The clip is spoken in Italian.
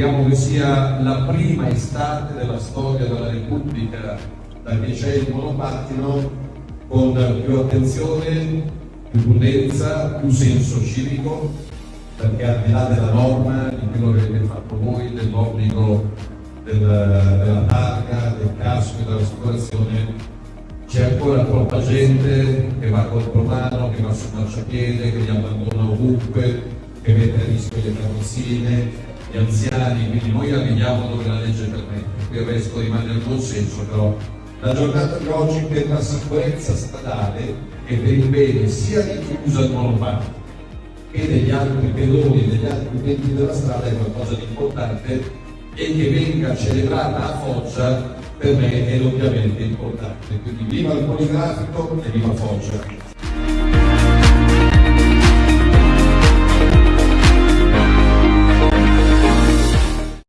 speriamo che sia la prima estate della storia della Repubblica da che c'è il monopattino, con più attenzione, più prudenza, più senso civico, perché al di là della norma, di quello che avete fatto voi, dell'obbligo della targa, del casco e dell'assicurazione, c'è ancora troppa gente che va contromano, che va sul marciapiede, che li abbandona ovunque, che mette a rischio le carrozzine, gli anziani, quindi noi arriviamo dove la legge permette. Qui il resto rimane al buon senso, però la giornata di oggi per la sicurezza stradale e per il bene sia di chi usa il monopattino che degli altri pedoni e degli altri utenti della strada è qualcosa di importante, e che venga celebrata a Foggia per me è ovviamente importante. Quindi viva il poligrafico e viva Foggia!